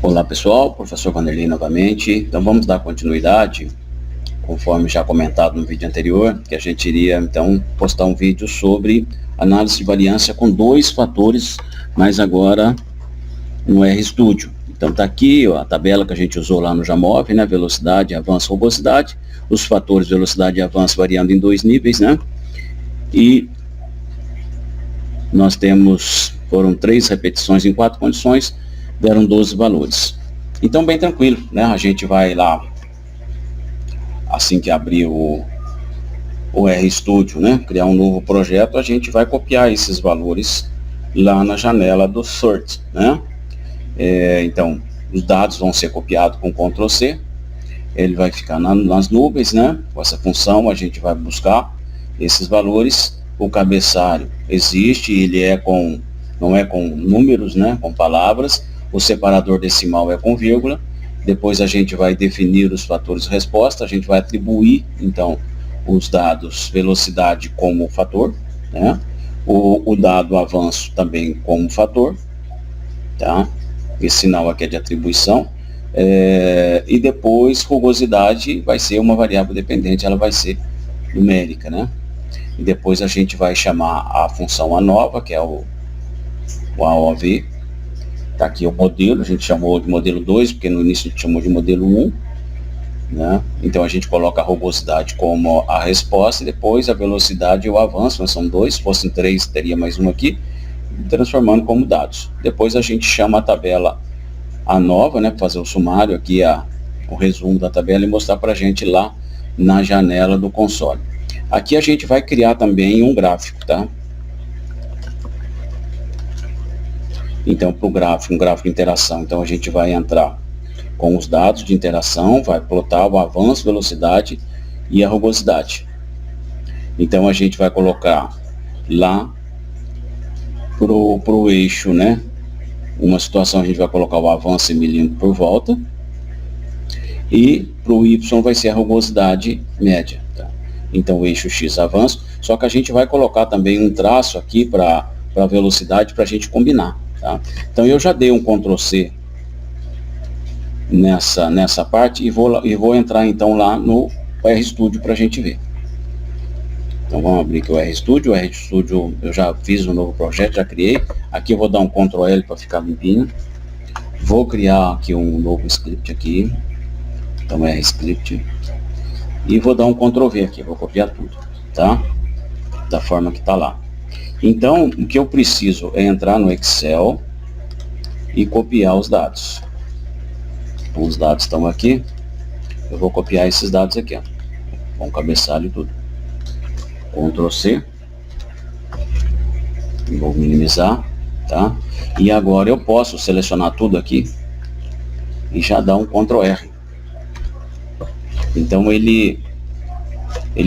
Olá pessoal, professor Vanderlei novamente. Então vamos dar continuidade, conforme já comentado no vídeo anterior, que a gente iria então postar um vídeo sobre análise de variância com dois fatores, mas agora no RStudio. Então tá aqui ó, a tabela que a gente usou lá no Jamov, né? Velocidade, avanço, rugosidade, os fatores velocidade e avanço variando em dois níveis, né? E nós foram 3 repetições em 4 condições, deram 12 valores. Então bem tranquilo, né? A gente vai lá, assim que abrir o RStudio, né? Criar um novo projeto, a gente vai copiar esses valores lá na janela do Sort, né? Então, os dados vão ser copiados com Ctrl C, ele vai ficar nas nuvens, né? Com essa função a gente vai buscar esses valores. O cabeçalho existe, ele não é com números, né? Com palavras. O separador decimal é com vírgula. Depois a gente vai definir os fatores de resposta, a gente vai atribuir, então, os dados velocidade como fator, né? O dado avanço também como fator, tá? Esse sinal aqui é de atribuição. E depois rugosidade vai ser uma variável dependente, ela vai ser numérica, né? E depois a gente vai chamar a função ANOVA, que é o AOV. Está aqui o modelo, a gente chamou de modelo 2, porque no início a gente chamou de modelo 1. Né? Então a gente coloca a rugosidade como a resposta, e depois a velocidade e o avanço, mas são 2, se fossem 3 teria mais um aqui, transformando como dados. Depois a gente chama a tabela ANOVA, né, para fazer o sumário aqui, o resumo da tabela e mostrar para a gente lá na janela do console. Aqui a gente vai criar também um gráfico, tá? Então, para o gráfico, um gráfico de interação, então a gente vai entrar com os dados de interação, vai plotar o avanço, velocidade e a rugosidade. Então, a gente vai colocar lá pro eixo, né? Uma situação a gente vai colocar o avanço em milímetro por volta, e para o Y vai ser a rugosidade média, tá? Então o eixo X avanço, só que a gente vai colocar também um traço aqui para a velocidade para a gente combinar, tá? Então eu já dei um Ctrl C nessa parte e vou entrar então lá no RStudio para a gente ver. Então vamos abrir aqui o RStudio. O RStudio eu já fiz um novo projeto, já criei. Aqui eu vou dar um Ctrl L para ficar limpinho. Vou criar aqui um novo script aqui. Então RScript. E vou dar um Ctrl V aqui, vou copiar tudo, tá? Da forma que está lá. Então, o que eu preciso é entrar no Excel e copiar os dados. Então, os dados estão aqui. Eu vou copiar esses dados aqui, ó, com cabeçalho e tudo. Ctrl C. Vou minimizar, tá? E agora eu posso selecionar tudo aqui e já dar um Ctrl R. Então ele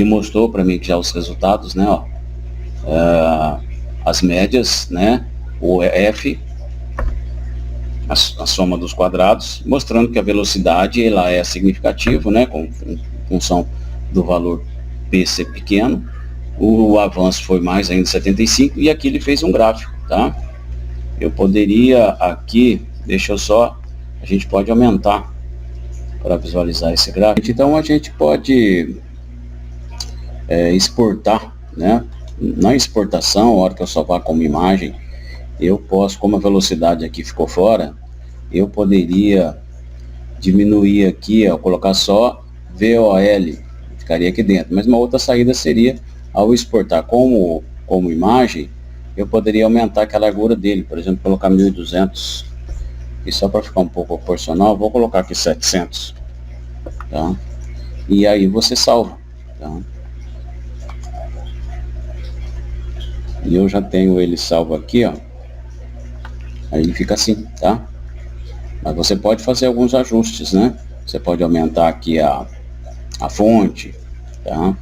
mostrou para mim que já os resultados, né, ó, as médias, né, o F, a soma dos quadrados, mostrando que a velocidade ela é significativa, né, com função do valor P ser pequeno. O avanço foi mais ainda 75, e aqui ele fez um gráfico, tá? Eu poderia aqui, a gente pode aumentar para visualizar esse gráfico. Então a gente pode exportar, né? Na exportação, a hora que eu salvar como imagem, eu posso, como a velocidade aqui ficou fora, eu poderia diminuir aqui, ó, colocar só VOL, ficaria aqui dentro. Mas uma outra saída seria, ao exportar como imagem, eu poderia aumentar aqui a largura dele, por exemplo, colocar 1200. E só para ficar um pouco proporcional, vou colocar aqui 700, tá? E aí você salva, tá? E eu já tenho ele salvo aqui, ó. Aí ele fica assim, tá? Mas você pode fazer alguns ajustes, né? Você pode aumentar aqui a fonte, tá?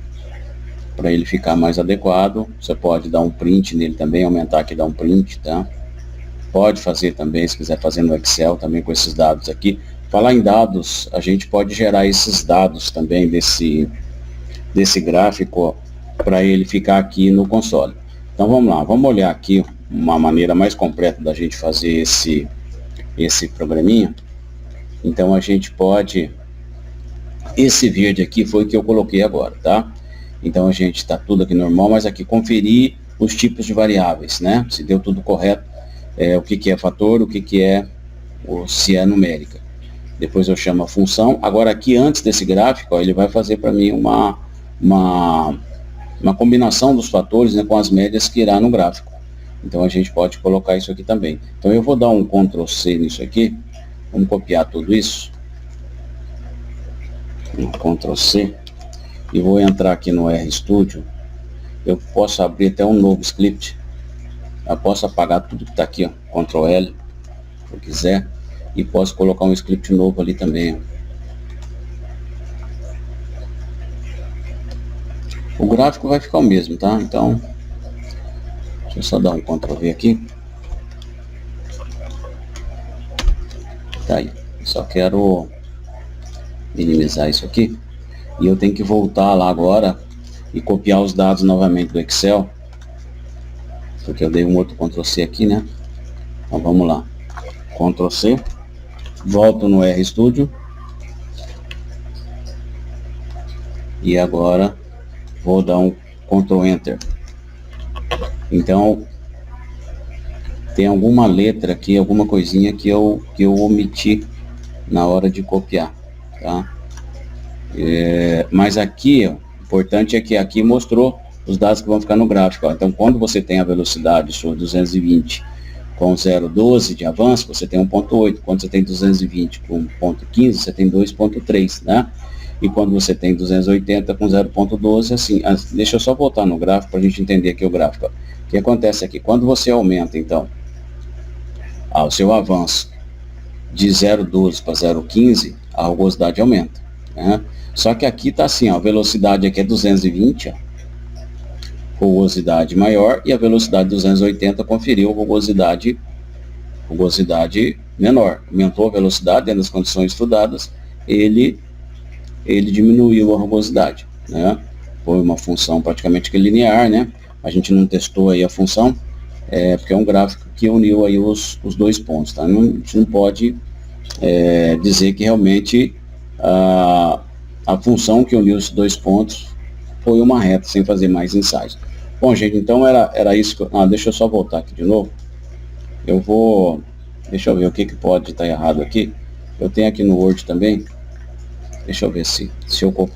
Para ele ficar mais adequado. Você pode dar um print nele também, aumentar aqui, dar um print, tá? Pode fazer também, se quiser fazer no Excel também com esses dados aqui. Falar em dados, a gente pode gerar esses dados também desse gráfico para ele ficar aqui no console. Então vamos lá, vamos olhar aqui uma maneira mais completa da gente fazer esse programinha. Então a gente pode, esse verde aqui foi o que eu coloquei agora, tá? Então a gente está tudo aqui normal, mas aqui conferir os tipos de variáveis, né? Se deu tudo correto, o que é fator, o que é, se é numérica. Depois eu chamo a função. Agora aqui antes desse gráfico, ó, ele vai fazer para mim uma combinação dos fatores, né, com as médias que irá no gráfico. Então a gente pode colocar isso aqui também. Então eu vou dar um Ctrl C nisso aqui. Vamos copiar tudo isso. Um Ctrl C. E vou entrar aqui no RStudio. Eu posso abrir até um novo script. Eu posso apagar tudo que está aqui, ó, Ctrl L, se eu quiser. E posso colocar um script novo ali também, ó. O gráfico vai ficar o mesmo, tá? Então, deixa eu só dar um Ctrl V aqui. Tá aí. Só quero minimizar isso aqui. E eu tenho que voltar lá agora e copiar os dados novamente do Excel. Porque eu dei um outro Ctrl C aqui, né? Então vamos lá. Ctrl C. Volto no RStudio. E agora vou dar um Ctrl Enter. Então tem alguma letra aqui, alguma coisinha que eu omiti na hora de copiar, tá? Mas aqui, ó, o importante é que aqui mostrou os dados que vão ficar no gráfico, ó. Então quando você tem a velocidade sobre 220 com 0,12 de avanço, você tem 1,8. Quando você tem 220 com 1,15, você tem 2,3, né? E quando você tem 280 com 0,12, assim, deixa eu só voltar no gráfico para a gente entender aqui o gráfico. Ó. O que acontece aqui? Quando você aumenta, então, o seu avanço de 0,12 para 0,15, a rugosidade aumenta, né? Só que aqui está assim, ó, a velocidade aqui é 220, ó, rugosidade maior, e a velocidade 280 conferiu rugosidade menor. Aumentou a velocidade dentro das condições estudadas, ele diminuiu a rugosidade, né? Foi uma função praticamente que linear, né? A gente não testou aí a função, porque é um gráfico que uniu aí os dois pontos, tá? A gente não pode dizer que realmente a função que uniu os dois pontos foi uma reta, sem fazer mais ensaios. Bom, gente, então era isso que deixa eu só voltar aqui de novo. Deixa eu ver o que pode estar errado aqui. Eu tenho aqui no Word também. Deixa eu ver se eu copiar